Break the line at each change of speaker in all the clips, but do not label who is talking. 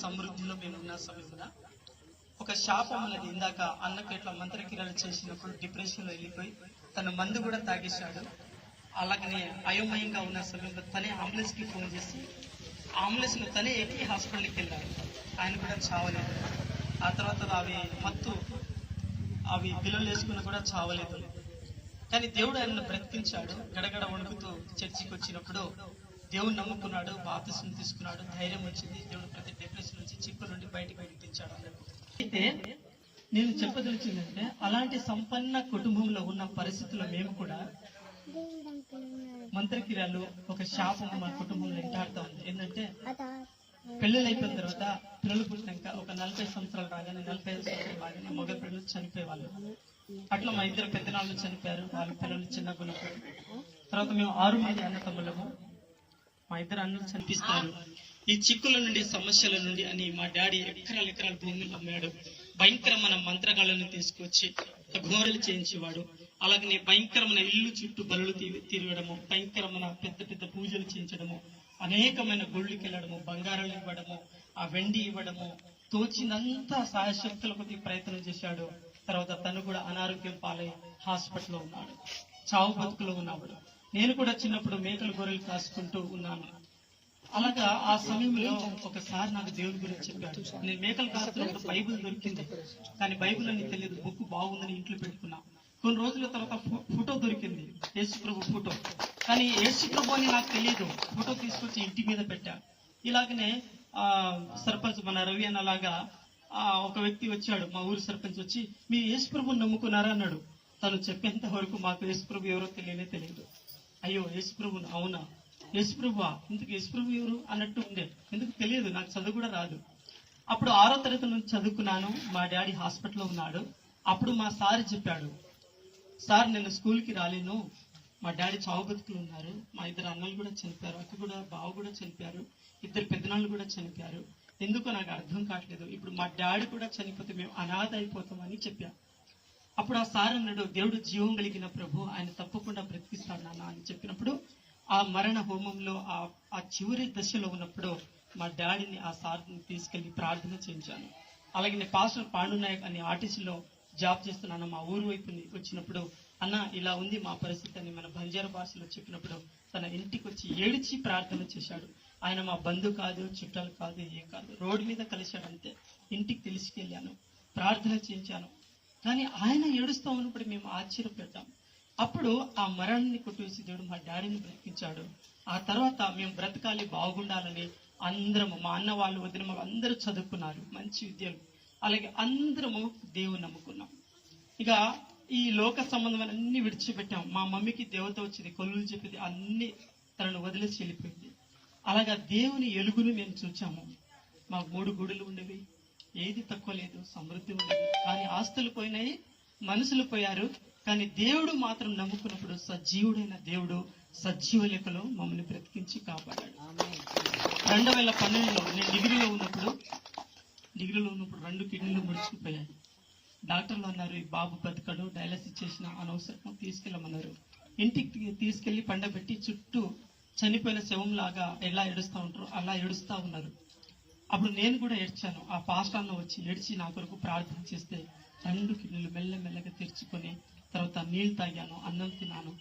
సమృద్ధిలో మేము ఉన్న సమయంలో ఒక శాపం అనేది ఇందాక అన్నకు ఇట్లా మంత్రక్రియలు చేసినప్పుడు డిప్రెషన్ లో వెళ్ళిపోయి తన మందు కూడా తాగేశాడు. అలాగనే అయోమయంగా ఉన్న సమయంలో తనే అంబులెన్స్ కి ఫోన్ చేసి అంబులెన్స్ లో తనే ఎక్కి హాస్పిటల్కి వెళ్ళాడు. ఆయన కూడా చావలేదు. ఆ తర్వాత అవి పిల్లలు వేసుకున్న కూడా చావలేదు. కానీ దేవుడు ఆయనను బ్రతికించాడు. గడగడ వణుకుతూ చర్చికి వచ్చినప్పుడు దేవుడు నమ్ముకున్నాడు, బాప్తిస్మం తీసుకున్నాడు, ధైర్యం వచ్చింది. దేవుడు ప్రతి డిప్రెషన్ నుంచి చిక్కుల నుండి బయటకు విడిపించాడు. అయితే నేను చెప్పదలిచిందంటే అలాంటి సంపన్న కుటుంబంలో ఉన్న పరిస్థితుల్లో మేము కూడా మంత్రక్రియలు ఒక శాపం మా కుటుంబంలో వెంటాడుతూ ఉంది. ఏంటంటే పెళ్ళిళ్ళు అయిపోయిన తర్వాత పిల్లలు పుట్టినాక ఒక 40 సంవత్సరాలు రాగానే 45 సంవత్సరాలు రాగానే మగ పిల్లలు చనిపోయేవాళ్ళు. అట్లా మా ఇద్దరు పెద్దనాళ్ళు చనిపోయారు. వాళ్ళ పిల్లలు చిన్నగా ఉన్నప్పుడు. తర్వాత మేము 6 మంది అన్నతమ్ములము. మా ఇద్దరు అన్నలు చనిపిస్తారు. ఈ చిక్కుల నుండి సమస్యల నుండి అని మా డాడీ ఎకరాల భూమిని అమ్మాడు. భయంకరమైన మంత్రగాళ్ళను తీసుకొచ్చి ఘోరలు చేయించేవాడు. అలాగనే భయంకరమైన ఇల్లు చుట్టూ బలులు తిరగడము, భయంకరమైన పెద్ద పెద్ద పూజలు చేయించడము, అనేకమైన గుళ్ళకి వెళ్ళడము, బంగారాలు ఇవ్వడము, ఆ వెండి ఇవ్వడము, తోచినంత సాయశక్తుల కొద్ది ప్రయత్నం చేశాడు. తర్వాత తను కూడా అనారోగ్యం పాలై హాస్పిటల్లో ఉన్నాడు, చావు బతుకులో ఉన్నాడు. నేను కూడా చిన్నప్పుడు మేకలు గొర్రెలు కాసుకుంటూ ఉన్నాను. అలాగా ఆ సమయంలో ఒకసారి నాకు దేవుడి గురించి చెప్పాడు. నేను మేకలు కాస్తున్నప్పుడు బైబుల్ దొరికింది, కానీ బైబుల్ అని తెలియదు. బుక్ బాగుందని ఇంట్లో పెట్టుకున్నా. కొన్ని రోజుల తర్వాత ఫోటో దొరికింది, యేసు ప్రభు ఫోటో. కానీ యేసు ప్రభు అని నాకు తెలియదు. ఫోటో తీసుకొచ్చి ఇంటి మీద పెట్టా. ఇలాగనే సర్పంచ్ మన రవి అన్నలాగా ఒక వ్యక్తి వచ్చాడు. మా ఊరు సర్పంచ్ వచ్చి, మీ యేసు ప్రభుని నమ్ముకున్నారా అన్నాడు. తను చెప్పేంత వరకు మాకు యేసు ప్రభు ఎవరో తెలియదు. అయ్యో యేసు ప్రభుని, అవునా యేసు ప్రభువా, ఇందుకు యేసు ప్రభు ఎవరు అన్నట్టు ఉండే. ఎందుకు తెలియదు, నాకు చదువు కూడా రాదు. అప్పుడు 6వ తరగతి నుంచి చదువుకున్నాను. మా డాడీ హాస్పిటల్లో ఉన్నాడు. అప్పుడు మా సార్ చెప్పాడు, సార్ నేను స్కూల్కి రాలేను, మా డాడీ చావు బతుకులు ఉన్నారు, మా ఇద్దరు అన్నలు కూడా చనిపోయారు, అక్క కూడా బావ కూడా చనిపోయారు, ఇద్దరు పెద్దనాళ్ళు కూడా చనిపోయారు, ఎందుకో నాకు అర్థం కావట్లేదు, ఇప్పుడు మా డాడీ కూడా చనిపోతే మేము అనాథ అయిపోతామని చెప్పాను. అప్పుడు ఆ సార్ అన్నాడు, దేవుడు జీవం కలిగిన ప్రభు, ఆయన తప్పకుండా బ్రతికిస్తాడు నాన్న అని చెప్పినప్పుడు ఆ మరణ హోమంలో ఆ చివరి దశలో ఉన్నప్పుడు మా డాడీని ఆ సార్ని తీసుకెళ్లి ప్రార్థన చేయించాను. అలాగే పాస్టర్ పాండునాయక్ అనే ఆర్టీసీలో జాబ్ చేస్తున్నాను. మా ఊరు వైపు వచ్చినప్పుడు, అన్న ఇలా ఉంది మా పరిస్థితి అని మన బంజారా భాషలో చెప్పినప్పుడు తన ఇంటికి వచ్చి ఏడిచి ప్రార్థన చేశాడు. ఆయన మా బంధు కాదు, చుట్టాలు కాదు, ఏం కాదు, రోడ్డు మీద కలిశాడు అంతే. ఇంటికి తీసుకెళ్ళాను, ప్రార్థన చేయించాను. కానీ ఆయన ఏడుస్తూ ఉన్నప్పుడు మేము ఆశ్చర్యపెట్టాం. అప్పుడు ఆ మరణాన్ని కొట్టేసి దేవుడు మా డాడీని బ్రతికించాడు. ఆ తర్వాత మేము బ్రతకాలి, బాగుండాలని అందరము, మా అన్న వాళ్ళు, వదిన మాకు అందరూ చదువుకున్నారు, మంచి విద్యలు. అలాగే అందరము దేవుని నమ్ముకున్నాం. ఇక ఈ లోక సంబంధమైన అన్ని విడిచిపెట్టాం. మా మమ్మీకి దేవత వచ్చింది, కొలువులు చెప్పేది, అన్ని తనను వదిలేసి వెళ్ళిపోయింది. అలాగా దేవుని ఎలుగును మేము చూచాము. మాకు 3 గుడులు ఉండేవి, ఏది తక్కువ లేదు, సమృద్ధి ఉండేది. కానీ ఆస్తులు పోయినాయి, మనుషులు పోయారు. కానీ దేవుడు మాత్రం నమ్ముకున్నప్పుడు సజీవుడైన దేవుడు సజీవ లెక్కలో మమ్మల్ని బ్రతికించి కాపాడాడు. 2012లో నేను డిగ్రీలో ఉన్నప్పుడు 2 కిడ్నీలు ముడుచుకుపోయాయి. డాక్టర్లు అన్నారు, ఈ బాబు బతకడు, డయాలసిస్ చేసిన అనవసరం, తీసుకెళ్ళమన్నారు. ఇంటికి తీసుకెళ్లి పండబెట్టి చుట్టూ చనిపోయిన శవం లాగా ఎలా ఏడుస్తూ ఉంటారో అలా ఏడుస్తూ ఉన్నారు. అప్పుడు నేను కూడా ఏడ్చాను. ఆ పాస్టర్ వచ్చి ఏడ్చి నా కొరకు ప్రార్థన చేస్తే 2 కిడ్నీలు మెల్లమెల్లగా తెరుచుకొని, తర్వాత నీళ్ళు తాగాను, అన్నం తిన్నాను.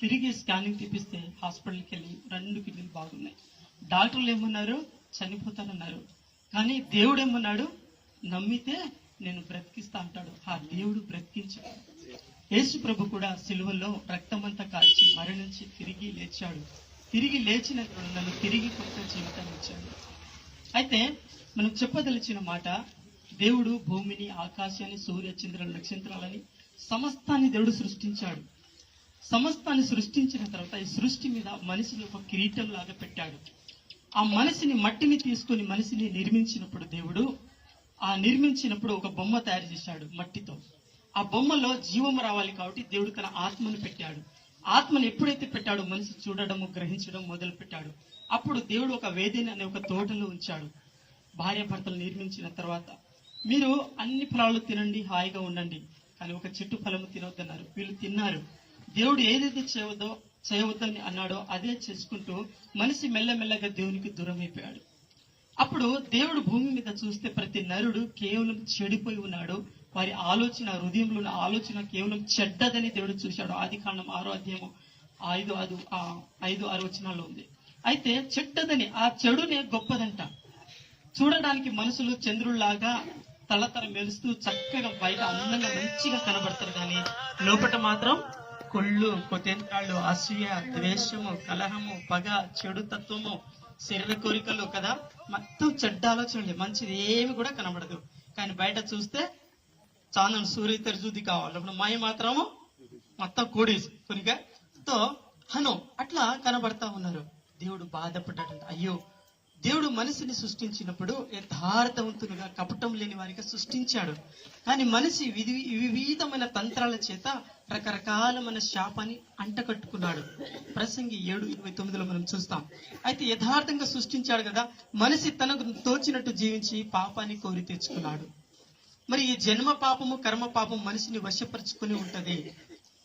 తిరిగి స్కానింగ్ తీపిస్తే హాస్పిటల్కి వెళ్ళి 2 కిడ్నీలు బాగున్నాయి. డాక్టర్లు ఏమన్నారు, చనిపోతానన్నారు. కానీ దేవుడు ఏమన్నాడు, నమ్మితే నేను బ్రతికిస్తా అంటాడు. ఆ దేవుడు బ్రతికించాడు. యేసు ప్రభు కూడా సిలువలో రక్తమంతా కాల్చి మరణించి తిరిగి లేచాడు. తిరిగి లేచిన నన్ను తిరిగి కొత్త జీవితాన్ని ఇచ్చాడు. అయితే మనం చెప్పదలిచిన మాట, దేవుడు భూమిని, ఆకాశాన్ని, సూర్య చంద్ర నక్షత్రాలని సమస్తాన్ని దేవుడు సృష్టించాడు. సమస్తాన్ని సృష్టించిన తర్వాత ఈ సృష్టి మీద మనిషిని ఒక కిరీటం లాగా పెట్టాడు. ఆ మనిషిని, మట్టిని తీసుకొని మనిషిని నిర్మించినప్పుడు దేవుడు నిర్మించినప్పుడు ఒక బొమ్మ తయారు చేశాడు మట్టితో. ఆ బొమ్మలో జీవం రావాలి కాబట్టి దేవుడు తన ఆత్మను పెట్టాడు. ఆత్మను ఎప్పుడైతే పెట్టాడో మనిషి చూడడము, గ్రహించడం మొదలు పెట్టాడు. అప్పుడు దేవుడు ఒక వేదిని అనే ఒక తోటలో ఉంచాడు. భార్యాభర్తలు నిర్మించిన తర్వాత, మీరు అన్ని ఫలాలు తినండి, హాయిగా ఉండండి, కానీ ఒక చెట్టు ఫలము తినవద్దన్నారు. వీళ్ళు తిన్నారు. దేవుడు ఏదైతే చేయవద్దని అన్నాడో అదే చేసుకుంటూ మనిషి మెల్లమెల్లగా దేవునికి దూరం అయిపోయాడు. అప్పుడు దేవుడు భూమి మీద చూస్తే ప్రతి నరుడు కేవలం చెడిపోయి ఉన్నాడు. వారి ఆలోచన, హృదయంలో ఉన్న ఆలోచన కేవలం చెడ్డదని దేవుడు చూశాడు. ఆదికాండం 6వ అధ్యాయము 5-6 వచనాల్లో ఉంది. అయితే చెడ్డదని, ఆ చెడునే గొప్పదంట. చూడడానికి మనుషులు చంద్రుల్లాగా తలతర మెరుస్తూ చక్కగా బయట అందంగా మంచిగా కనబడతారు, కానీ లోపట మాత్రం కొళ్ళు, కొతెంత్రాళ్ళు, అసూయ, ద్వేషము, కలహము, పగ, చెడు తత్వము, శరీర కోరికలు కదా, మొత్తం చెడ్డ ఆలోచనలు, మంచిది ఏమి కూడా కనబడదు. కానీ బయట చూస్తే చాలా సూర్య తెరచూది కావాలి, అప్పుడు మాయ మాత్రము మొత్తం కోడేసి కొనికతో హను అట్లా కనబడతా ఉన్నారు. దేవుడు బాధపడ్డాడంట. అయ్యో, దేవుడు మనిషిని సృష్టించినప్పుడు యథార్థవంతులుగా కపటం లేని వారిగా సృష్టించాడు. కానీ మనిషి వివిధమైన తంత్రాల చేత రకరకాలమైన శాపాన్ని అంటకట్టుకున్నాడు. ప్రసంగి 7:29లో మనం చూస్తాం. అయితే యథార్థంగా సృష్టించాడు కదా, మనిషి తనకు తోచినట్టు జీవించి పాపాన్ని కోరి తెచ్చుకున్నాడు. మరి ఈ జన్మ పాపము, కర్మ పాపం మనిషిని వశపరుచుకుని ఉంటది.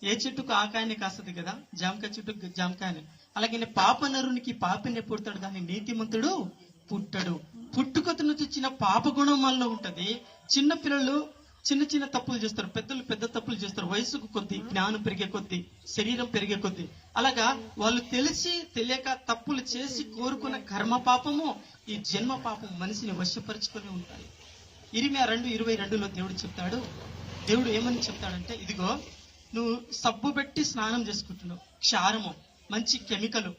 ఏ చెట్టుకు ఆకాయని కాస్తుంది కదా, జామకాయ చెట్టుకు జామకాయని. అలాగే పాప నరునికి పాపినే పుడతాడు, కానీ నీతిమంతుడు పుట్టడు. పుట్టుకత నుంచి వచ్చిన పాప గుణం మనలో ఉంటది. చిన్న పిల్లలు చిన్న చిన్న తప్పులు చేస్తారు, పెద్దలు పెద్ద తప్పులు చేస్తారు. వయసుకు కొద్ది, జ్ఞానం పెరిగే కొద్ది, శరీరం పెరిగే కొద్ది, అలాగా వాళ్ళు తెలిసి తెలియక తప్పులు చేసి కోరుకున్న కర్మ పాపము, ఈ జన్మ పాపం మనిషిని వశపరుచుకొని ఉంటాయి. ఇరిమియా 2:22లో దేవుడు చెప్తాడు. దేవుడు ఏమని చెప్తాడంటే, ఇదిగో నువ్వు సబ్బు పెట్టి స్నానం చేసుకుంటున్నావు, క్షారము, మంచి కెమికల్,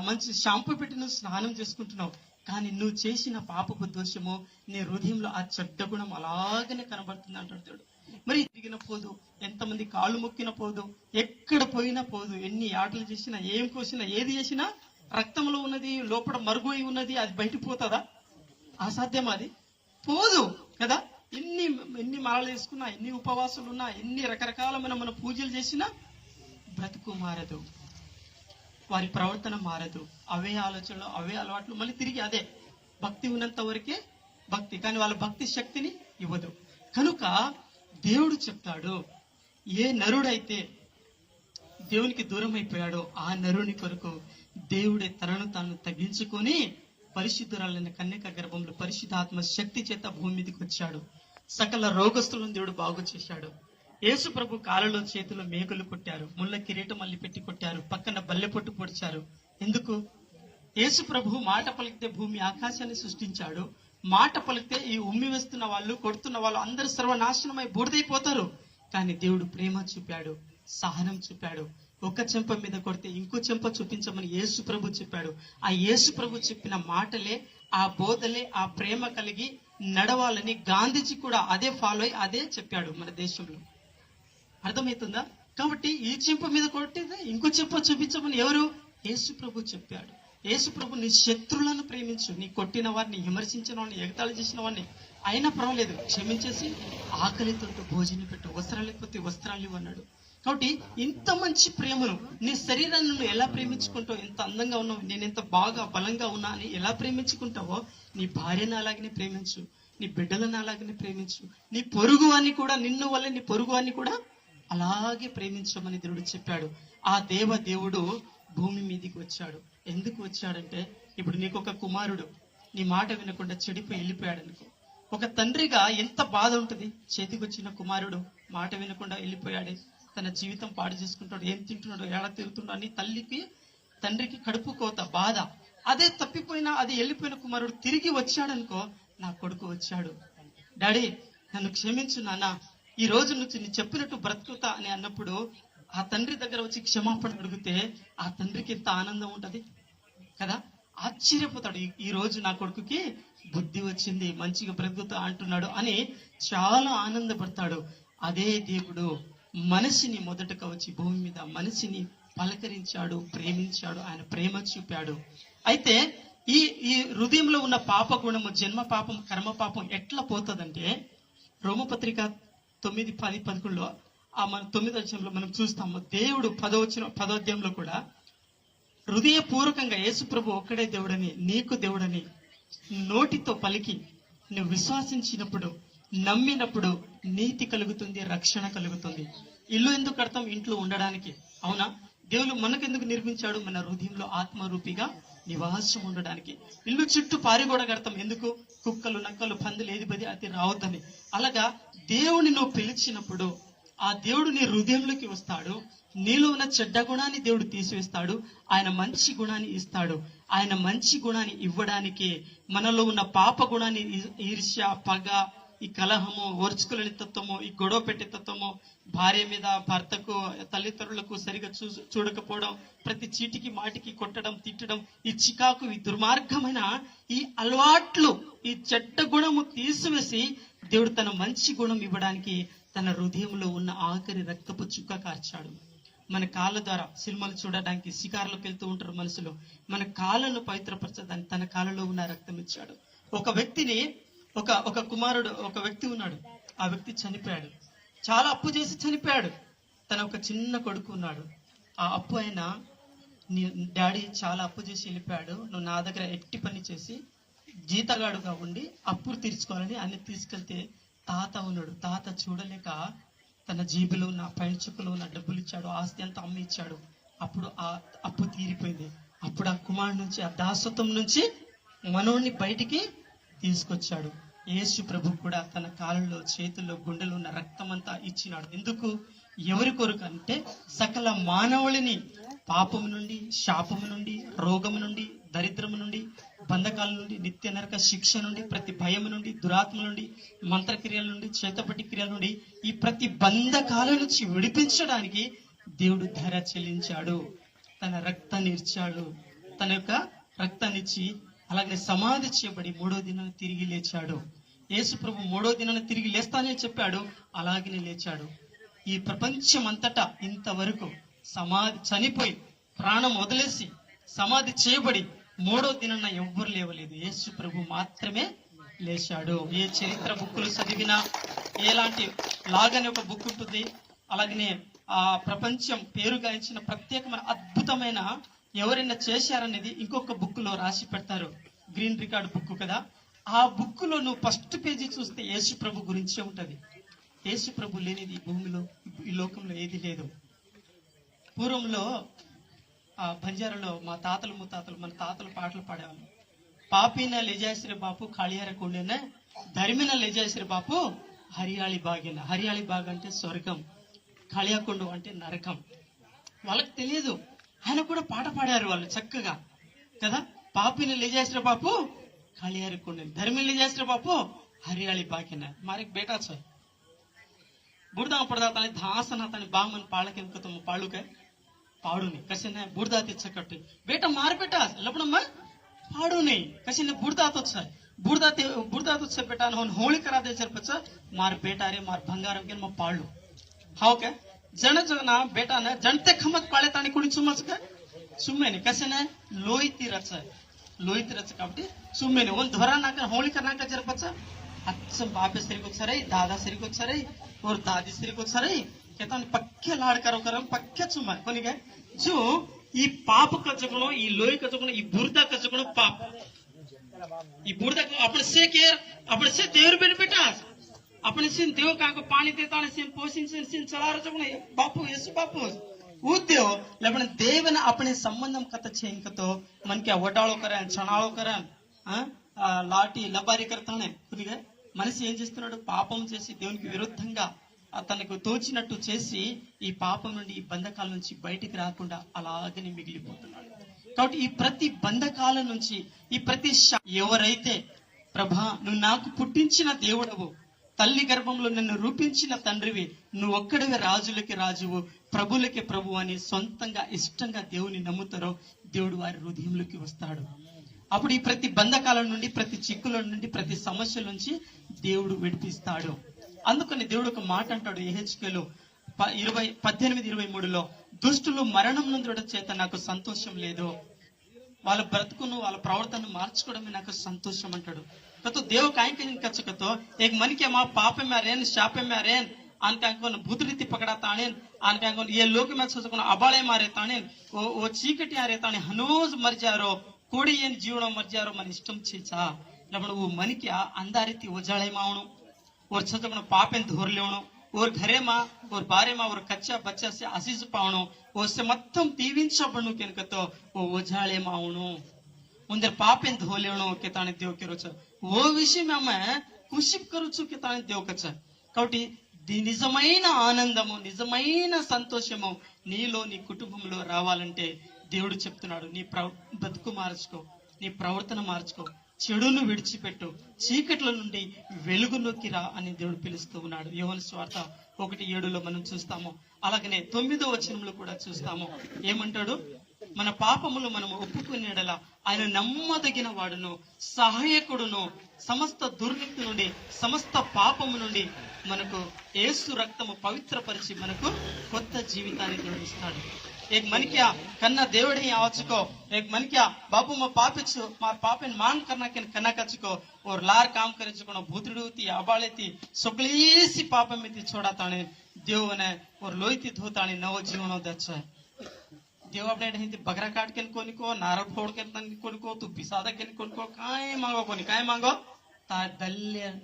మంచి షాంపూ పెట్టి నువ్వు స్నానం చేసుకుంటున్నావు, కానీ నువ్వు చేసిన పాపపు దోషము నీ హృదయంలో ఆ చెడ్డ గుణం అలాగనే కనబడుతుంది అంటాడు దేవుడు. మరి తిరిగిన పోదు, ఎంతమంది కాళ్ళు మొక్కిన పోదు, ఎక్కడ పోయినా పోదు, ఎన్ని ఆటలు చేసినా, ఏం కోసినా, ఏది చేసినా రక్తంలో ఉన్నది లోపల మరుగు అయి ఉన్నది, అది బయటకు పోతుందా? అసాధ్యం, అది పోదు కదా. ఎన్ని మాలలు వేసుకున్నా, ఎన్ని ఉపవాసాలు ఉన్నా, ఎన్ని రకరకాలమైన మన పూజలు చేసినా బ్రతుకు మారదు, వారి ప్రవర్తన మారదు. అవే ఆలోచనలు, అవే అలవాట్లు, మళ్ళీ తిరిగి అదే. భక్తి ఉన్నంత వరకే భక్తి, కానీ వాళ్ళ భక్తి శక్తిని ఇవ్వదు. కనుక దేవుడు చెప్తాడు, ఏ నరుడైతే దేవునికి దూరం అయిపోయాడో ఆ నరుని కొరకు దేవుడే తనను తాను తగ్గించుకొని పరిశుద్ధురాలైన కన్యక గర్భంలో పరిశుద్ధాత్మ శక్తి చేత భూమి మీదకి వచ్చాడు. సకల రోగస్తులను దేవుడు బాగు చేశాడు. యేసు ప్రభు కాళ్ళలో చేతిలో మేకులు కొట్టారు, ముళ్ళ కిరీటం మళ్ళీ పెట్టి కొట్టారు, పక్కన బల్లె పొట్టు పొడిచారు. ఎందుకు? యేసు ప్రభు మాట పలికితే భూమి ఆకాశాన్ని సృష్టించాడు. మాట పలికితే ఈ ఉమ్మి వేస్తున్న వాళ్ళు, కొడుతున్న వాళ్ళు అందరూ సర్వనాశనమై బూడిదైపోతారు. కానీ దేవుడు ప్రేమ చూపాడు, సహనం చూపాడు. ఒక చెంప మీద కొడితే ఇంకో చెంప చూపించమని యేసు ప్రభు చెప్పాడు. ఆ యేసు ప్రభు చెప్పిన మాటలే, ఆ బోధలే, ఆ ప్రేమ కలిగి నడవాలని గాంధీజీ కూడా అదే ఫాలో అయ్యి అదే చెప్పాడు మన దేశంలో. అర్థమవుతుందా? కాబట్టి ఈ చెంప మీద కొట్టితే ఇంకో చెంప చూపించమని ఎవరు? యేసు ప్రభు చెప్పాడు. యేసు ప్రభు నీ శత్రులను ప్రేమించు, నీ కొట్టిన వారిని, విమర్శించిన వారిని, ఎగతాళి చేసిన వారిని అయినా పర్వాలేదు క్షమించేసి ఆకలితో భోజనం పెట్టు, వస్త్రాలు లేకపోతే వస్త్రాలు ఇవ్వన్నాడు. కాబట్టి ఇంత మంచి ప్రేమను, నీ శరీరాన్ని నువ్వు ఎలా ప్రేమించుకుంటావు, ఎంత అందంగా ఉన్నావు, నేను ఎంత బాగా బలంగా ఉన్నా అని ఎలా ప్రేమించుకుంటావో నీ భార్యను అలాగనే ప్రేమించు, నీ బిడ్డలను అలాగనే ప్రేమించు, నీ పొరుగు వారిని కూడా, నిన్ను వల్లే నీ పొరుగు వారిని కూడా అలాగే ప్రేమించమని దేవుడు చెప్పాడు. ఆ దేవుడు భూమి మీదకి వచ్చాడు. ఎందుకు వచ్చాడంటే, ఇప్పుడు నీకు ఒక కుమారుడు నీ మాట వినకుండా చెడిపోయి వెళ్ళిపోయాడు అనుకో, ఒక తండ్రిగా ఎంత బాధ ఉంటుంది. చేతికి వచ్చిన కుమారుడు మాట వినకుండా వెళ్ళిపోయాడే, తన జీవితం పాడు చేసుకుంటాడు, ఏం తింటున్నాడు, ఎలా తిరుగుతున్నాడు అని తండ్రికి కడుపు కోత, బాధ. అదే తప్పిపోయినా, అది వెళ్ళిపోయిన కుమారుడు తిరిగి వచ్చాడనుకో, నా కొడుకు వచ్చాడు, డాడీ నన్ను క్షమించు నాన్న, ఈ రోజు నుంచి నీ చెప్పినట్టు బ్రతుకుతా అని అన్నప్పుడు ఆ తండ్రి దగ్గర వచ్చి క్షమాపణ అడిగితే ఆ తండ్రికి ఎంత ఆనందం ఉంటది కదా. ఆశ్చర్యపోతాడు, ఈ రోజు నా కొడుకుకి బుద్ధి వచ్చింది, మంచిగా బ్రతుకుతా అంటున్నాడు అని చాలా ఆనందపడతాడు. అదే దేవుడు మనిషిని మొదటగా వచ్చి భూమి మీద మనిషిని పలకరించాడు, ప్రేమించాడు, ఆయన ప్రేమ చూపాడు. అయితే ఈ హృదయంలో ఉన్న పాప గుణము, జన్మ పాపం, కర్మ పాపం ఎట్లా పోతుందంటే, రోమపత్రిక 9:10-11లో మన 9వ అధ్యాయంలో మనం చూస్తాము. దేవుడు 10వ అధ్యాయంలో కూడా హృదయపూర్వకంగా యేసు ప్రభు ఒక్కడే దేవుడని, నీకు దేవుడని నోటితో పలికి నువ్వు విశ్వాసించినప్పుడు, నమ్మినప్పుడు నీతి కలుగుతుంది, రక్షణ కలుగుతుంది. ఇల్లు ఎందుకు కడతాం? ఇంట్లో ఉండడానికి, అవునా? దేవుడు మనకెందుకు నిర్మించాడు? మన హృదయంలో ఆత్మరూపిగా నివాసం ఉండడానికి. ఇల్లు చుట్టూ పారిగోడ కడతాం ఎందుకు? కుక్కలు, నక్కలు, పందులు ఏది పది అది రావద్దని. అలాగా దేవుని నువ్వు పిలిచినప్పుడు ఆ దేవుడు నీ హృదయంలోకి వస్తాడు. నీలో ఉన్న చెడ్డ గుణాన్ని దేవుడు తీసివేస్తాడు. ఆయన మంచి గుణాన్ని ఇస్తాడు. ఆయన మంచి గుణాన్ని ఇవ్వడానికి మనలో ఉన్న పాప గుణాన్ని, ఈర్ష్య, పగ, ఈ కలహము, ఓర్చుకోలేని తత్వము, ఈ గొడవ పెట్టే తత్వము, భార్య మీద, భర్తకు, తల్లిదండ్రులకు సరిగా చూడకపోవడం, ప్రతి చీటికి మాటికి కొట్టడం, తిట్టడం, ఈ చికాకు, ఈ దుర్మార్గమైన ఈ అలవాట్లు, ఈ చెడ్డ గుణము తీసివేసి దేవుడు తన మంచి గుణం ఇవ్వడానికి తన హృదయంలో ఉన్న ఆఖరి రక్తపు చుక్క కార్చాడు. మన కాళ్ళ ద్వారా సినిమాలు చూడడానికి షికారులకు వెళ్తూ ఉంటారు మనుషులు. మన కాళ్ళను పవిత్రపరచడానికి తన కాళ్ళలో ఉన్న రక్తం ఇచ్చాడు. ఒక వ్యక్తిని ఒక కుమారుడు, ఒక వ్యక్తి ఉన్నాడు. ఆ వ్యక్తి చనిపోయాడు. చాలా అప్పు చేసి చనిపోయాడు. తన ఒక చిన్న కొడుకు ఉన్నాడు. ఆ అప్పు అయినా, నీ డాడీ చాలా అప్పు చేసి వెళ్ళిపోయాడు, నువ్వు నా దగ్గర ఎట్టి పని చేసి జీతగాడుగా ఉండి అప్పులు తీర్చుకోవాలని అన్ని తీసుకెళ్తే తాత ఉన్నాడు. తాత చూడలేక తన జేబులో ఉన్న, పైన చుక్కలో ఉన్న డబ్బులు ఇచ్చాడు. ఆస్తి అంతా అమ్మి ఇచ్చాడు. అప్పుడు ఆ అప్పు తీరిపోయింది. అప్పుడు ఆ కుమారుడు నుంచి, ఆ దాసత్వం నుంచి మనోడిని బయటికి తీసుకొచ్చాడు. యేసు ప్రభు కూడా తన కాళ్ళలో, చేతుల్లో, గుండెలో ఉన్న రక్తం అంతా ఇచ్చినాడు. ఎందుకు? ఎవరి కొరకు అంటే సకల మానవుడిని పాపము నుండి, శాపము నుండి, రోగము నుండి, దరిద్రము నుండి, బంధకాల నుండి, నిత్య నరక శిక్ష నుండి, ప్రతి భయము నుండి, దురాత్మ నుండి, మంత్రక్రియల నుండి, చేతపట్టి క్రియల నుండి, ఈ ప్రతి బంధకాల నుంచి విడిపించడానికి దేవుడు ధర చెల్లించాడు. తన రక్తాన్ని ఇచ్చాడు. తన యొక్క రక్తాన్ని ఇచ్చి అలాగే సమాధి చేయబడి 3వ దినాన్ని తిరిగి లేచాడు. యేసు ప్రభు 3వ దినాన్ని తిరిగి లేస్తానే చెప్పాడు. అలాగనే లేచాడు. ఈ ప్రపంచం అంతటా ఇంతవరకు చనిపోయి ప్రాణం వదిలేసి సమాధి చేయబడి 3వ దినాన్న ఎవ్వరు లేవలేదు. యేసు ప్రభు మాత్రమే లేచాడు. ఏ చరిత్ర బుక్కులు చదివినా, ఎలాంటి లాగని ఒక బుక్ ఉంటుంది, అలాగనే ఆ ప్రపంచం పేరు గాయించిన ప్రత్యేకమైన అద్భుతమైన ఎవరైనా చేశారనేది ఇంకొక బుక్ లో రాసి పెడతారు. గ్రీన్ రికార్డ్ బుక్ కదా. ఆ బుక్ లో నువ్వు ఫస్ట్ పేజీ చూస్తే యేసు ప్రభు గురించే ఉంటది. యేసు ప్రభు లేనిది ఈ భూమిలో, ఈ లోకంలో ఏది లేదు. పూర్వంలో ఆ బంజారాలో మా తాతలు ముత్తాతలు, మన తాతలు పాటలు పాడేవాళ్ళు. పాపిన లేజాశ్రీ బాపు కాళియార కొండేన, ధర్మిన లేజాశ్రీ బాపు హరియాళి బాగేన. హరియాళి బాగ్ అంటే స్వర్గం, కాళియాకొండ అంటే నరకం. వాళ్ళకి తెలియదు. ఆయన కూడా పాట పాడారు వాళ్ళు చక్కగా కదా. పాపిని లేజాశ్రీ బాపు కాళియార కొండేన, ధర్మిని లేజాశ్రీ బాపు हरियाली बाकी ना मारे एक बेटा छे बुढ़दा पड़दा ताने धासना ताने बामन पाळके इनको तो पाळू के पाडू नहीं कसे ने बुढ़दा ते छकटे बेटा मार बेटा लपडम पाडू नहीं कसे ने बुढ़दा तो छे बेटा होन होळी करा दे सर पछ मार बेटा रे मार भंगारम के म पाळू हाव के जण जण बेटा ने जनते खमत पाळे ताने कुणी सुमच के सुम्मेने कसे ने लोईती रच काबट्टी सुम्मेने ओन ध्वरा नाक होळी करनाक जर पछ अच्छा बापे सरी को सरे दादा सरी को सरे और दादी सरी को सरे कहता पक्के लाड़ करो करम पक्के चुमा कोनी के जो ఈ పాప కచకును ఈ లోయ కచకును ఈ బురద కచకును పాప ఈ బురద अपने से देवर बेटा अपने से देव का को पानी देता ने से पोसिन से चला रचकुने बापू येसु बापू ऊद्यो लेकिन देवन अपने संबंधम कत छेंकतो मन के वटाळो करे छणाळो करे లాటి లబారి కర్తానే కొద్దిగా మనిషి ఏం చేస్తున్నాడు పాపం చేసి దేవునికి విరుద్ధంగా తనకు తోచినట్టు చేసి ఈ పాపం నుండి ఈ బంధకాల నుంచి బయటికి రాకుండా అలాగనే మిగిలిపోతున్నాడు కాబట్టి ఈ ప్రతి బంధకాల నుంచి ఈ ప్రతి ఎవరైతే ప్రభా నువ్వు నాకు పుట్టించిన దేవుడవు తల్లి గర్భంలో నిన్ను రూపించిన తండ్రివి నువ్వు ఒక్కడివే రాజులకి రాజువు ప్రభులకి ప్రభు అని సొంతంగా ఇష్టంగా దేవుని నమ్ముతారో దేవుడు వారి హృదయంలోకి వస్తాడు అప్పుడు ఈ ప్రతి బంధకాల నుండి ప్రతి చిక్కుల నుండి ప్రతి సమస్యల నుంచి దేవుడు విడిపిస్తాడు అందుకని దేవుడు ఒక మాట అంటాడు యెహెజ్కేలు 18:23లో దుష్టులు మరణం నొందడం చేత నాకు సంతోషం లేదు వాళ్ళ బ్రతుకును వాళ్ళ ప్రవర్తనను మార్చుకోవడమే నాకు సంతోషం అంటాడు तो देव काहे के कचक तो एक मन के मां पाप में रेन शाप में रेन आन का कोन भूत रीति पकड़ा ताणेन आन का कोन ये लोक में सोचकोन अबाळे मारे ताणेन ओ चीकटी आरे ताणे हनोज मर जारो कोड़ी एन जीवन मर जारो मन इष्टम छेचा लबण वो मन के अंधा रीति ओजाळे मावणो और सोचकोन पापेन धोर लेवणो और घरे मां और बारे मां और कच्चा बच्चा से आशीष पावणो और से मत्तम दीविंचबणो केन कतो ओ ओजाळे मावणो उनके पापें धो लेवणो के ताने देव करो छ वो विषय में मैं కుషిప్ కరుచు కి తానే దేవుకచ్చ కాబట్టి నిజమైన ఆనందము నిజమైన సంతోషము నీలో నీ కుటుంబంలో రావాలంటే దేవుడు చెప్తున్నాడు నీ బతుకు మార్చుకో నీ ప్రవర్తన మార్చుకో చెడును విడిచిపెట్టు చీకట్ల నుండి వెలుగులోకి రా అని దేవుడు పిలుస్తూ ఉన్నాడు. యోహాను సువార్త 1:7 మనం చూస్తాము. అలాగనే 9వ వచనంలో కూడా చూస్తాము. ఏమంటాడు? మన పాపములు మనము ఒప్పుకునేడలా ఆయన నమ్మదగిన వాడును సహాయకుడును సమస్త దుర్నీతి నుండి సమస్త పాపము నుండి మనకు యేసు రక్తము పవిత్రపరిచి మనకు కొత్త జీవితాన్ని నిర్మిస్తాడు. एक मन क्या कन्ना देवड़े आवचुको एक मन क्या बापू मैं पापिछु मार पापेन मान करना के कन्ना कचुको और लार काम करे चुको भूतड़ूती अबालेती सगळीसी पाप में ती छोड़ा ताने देव ने और लोईती धोताने नव जीवन दच्छ देव अपने ढेंती बकरा काट के कोनी को नारळ फोड़ के तन कोनी को तू पिसादा के कोनी को काय मांगो तार दल्य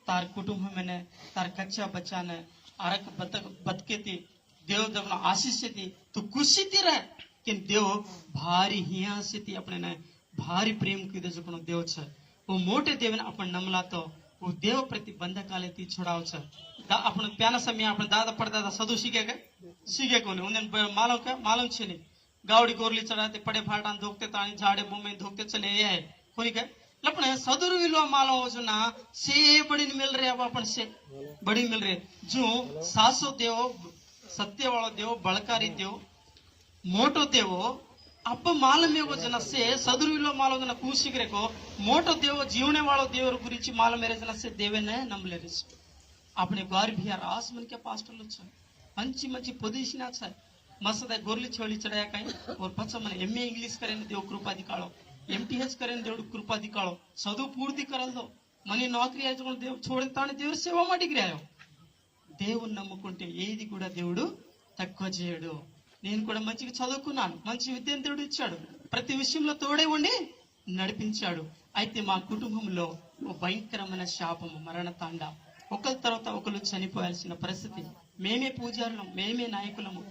तार कुटुंब में ने तार कच्चा बच्चा ने अरक बतकेती देव जब आशीष थी तो खुशी थी रहे कि देव भारी हिया से थी अपने ने भारी प्रेम की जो देव छ वो मोटे देव ने अपन नमला तो वो देव प्रति बंधकाले थी छोड़ाव छ अपन प्याना समय अपन दादा पड़दादा सदु सीखे कोने उन्हें मालूम छे नहीं गावड़ी गोरली चढ़ाते पड़े फाटान धोकते तानी झाड़े मुंह धोकते चले है कोनी के लपने सदुर विलो मालूम हो जो ना से बड़ी मिल रहे अब अपन से बड़ी मिल रहे जो सासो देव सत्य वाला देव बड़कारी देव मोटो देव अब मालूम है वो जना से सदुर्विलो मालूम जना कूसिगरे को मोटो देव जीवने वाला देवर गुరించి मालूम मेरे जना से देवेने नमले रिस अपने ग्वार बिहार आसमान के पास्टरలు छ మంచి మంచి పొజిషన్ আছে मसद गोरली छोली चढ़ाया कहीं और पच्चा मन एमए इंग्लिश करें देव कृपा दिखाड़ो एमटीएच करें देव कृपा दिखाड़ो చదువు పూర్తి करल दो मनी नौकरी आयचुకొని देव छोड़ताने देवर सेवा ಮಾಡಿಗ್ರಾಯో దేవుని నమ్ముకుంటే ఏది కూడా దేవుడు తక్కువ చేయడు. నేను కూడా మంచిగా చదువుకున్నాను మంచి విద్యను దేవుడు ఇచ్చాడు ప్రతి విషయంలో తోడే ఉండి నడిపించాడు. అయితే మా కుటుంబంలో ఓ భయంకరమైన శాపము మరణ తాండ ఒకరి తర్వాత ఒకరు చనిపోయాల్సిన పరిస్థితి. మేమే పూజారులం మేమే నాయకులము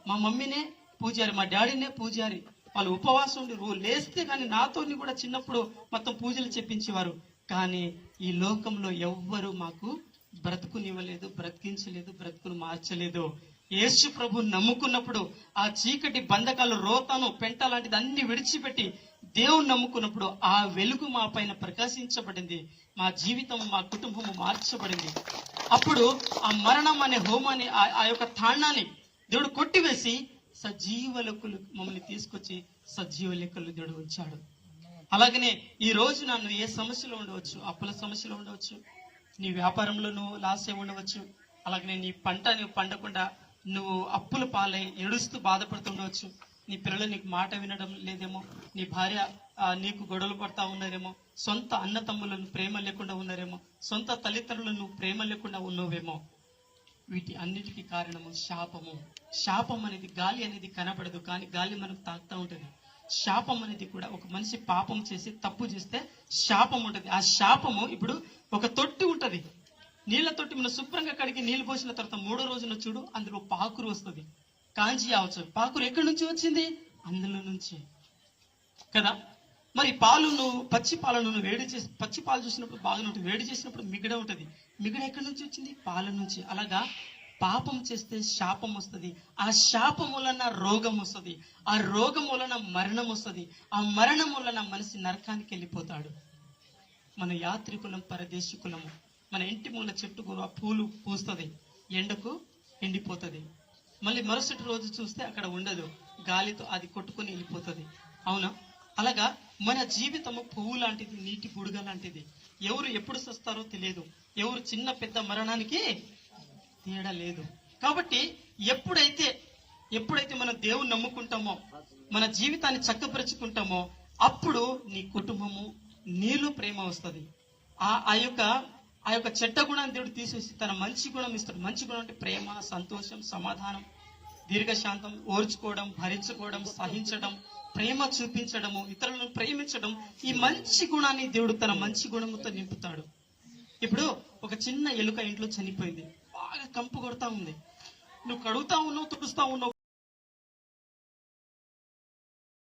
మా మమ్మీనే పూజారి మా డాడీనే పూజారి వాళ్ళు ఉపవాసం ఉండి లేస్తే కానీ నాతోని కూడా చిన్నప్పుడు మొత్తం పూజలు చెప్పించేవారు. కానీ ఈ లోకంలో ఎవ్వరు మాకు బ్రతుకునివ్వలేదు బ్రతికించలేదు బ్రతుకును మార్చలేదు. యేసు ప్రభు నమ్ముకున్నప్పుడు ఆ చీకటి బంధకాలు రోతాను పెంట లాంటిది అన్ని విడిచిపెట్టి దేవుని నమ్ముకున్నప్పుడు ఆ వెలుగు మా పైన ప్రకాశించబడింది. మా జీవితం మా కుటుంబము మార్చబడింది. అప్పుడు ఆ మరణం అనే హోమాన్ని ఆ యొక్క తాండాన్ని దేవుడు కొట్టివేసి సజీవ లెక్కలు మమ్మల్ని తీసుకొచ్చి సజీవ లెక్కలు దేవుడు ఉంచాడు. అలాగనే ఈ రోజు నన్ను ఏ సమస్యలో ఉండవచ్చు అప్పుల సమస్యలో ఉండవచ్చు నీ వ్యాపారంలో నువ్వు లాస్ అయి ఉండవచ్చు అలాగనే నీ పంట నువ్వు పండకుండా నువ్వు అప్పుల పాలై ఏడుస్తూ బాధపడుతుండవచ్చు. నీ పిల్లలు నీకు మాట వినడం లేదేమో నీ భార్య నీకు గొడవలు పడతా ఉన్నారేమో సొంత అన్న తమ్ములను ప్రేమ లేకుండా ఉన్నారేమో సొంత తల్లిదండ్రులను నువ్వు ప్రేమ లేకుండా ఉన్నావేమో. వీటి అన్నిటికీ కారణము శాపము. శాపం అనేది గాలి అనేది కనబడదు కానీ గాలి మనకు తాకుతూ ఉంటుంది. శాపం అనేది కూడా ఒక మనిషి పాపం చేసి తప్పు చేస్తే శాపం ఉంటది. ఆ శాపము ఇప్పుడు ఒక తొట్టి ఉంటది నీళ్ళ తొట్టి మనం శుభ్రంగా కడిగి నీళ్లు పోసిన తర్వాత 3వ రోజున చూడు అందులో పాకురు వస్తుంది కాంచి అవచ్చు. పాకురు ఎక్కడి నుంచి వచ్చింది? అందులో నుంచి కదా. మరి పాలును పచ్చి పాలను వేడి చేసి పచ్చి పాలు చూసినప్పుడు బాగానే ఉంటుంది వేడి చేసినప్పుడు మిగడ ఉంటది మిగడ ఎక్కడి నుంచి వచ్చింది? పాల నుంచి. అలాగా పాపం చేస్తే శాపం వస్తుంది. ఆ శాపం వలన రోగం వస్తుంది. ఆ రోగం వలన మరణం వస్తుంది. ఆ మరణం వలన మనిషి నరకానికి వెళ్ళిపోతాడు. మన యాత్రికులం పరదేశికులము మన ఇంటి మూల చెట్టు పూలు పూస్తుంది ఎండకు ఎండిపోతుంది. మళ్ళీ మరుసటి రోజు చూస్తే అక్కడ ఉండదు గాలితో అది కొట్టుకొని వెళ్ళిపోతుంది. అవునా? అలాగా మన జీవితము పువ్వు లాంటిది నీటి బుడగ లాంటిది. ఎవరు ఎప్పుడు సస్తారో తెలియదు. ఎవరు చిన్న పెద్ద మరణానికి తేడా లేదు. కాబట్టి ఎప్పుడైతే మనం దేవుని నమ్ముకుంటామో మన జీవితాన్ని చక్కపరుచుకుంటామో అప్పుడు నీ కుటుంబము నీలో ప్రేమ వస్తుంది. ఆ యొక్క చెడ్డ గుణాన్ని దేవుడు తీసేసి తన మంచి గుణం ఇస్తాడు. మంచి గుణం అంటే ప్రేమ సంతోషం సమాధానం దీర్ఘశాంతం ఓర్చుకోవడం భరించుకోవడం సహించడం ప్రేమ చూపించడము ఇతరులను ప్రేమించడం ఈ మంచి గుణాన్ని దేవుడు తన మంచి గుణముతో నింపుతాడు. ఇప్పుడు ఒక చిన్న ఎలుక ఇంట్లో చనిపోయింది బాగా కంపు కొడతా ఉంది. నువ్వు కడుగుతా ఉన్నావు తుడుస్తా ఉన్నావు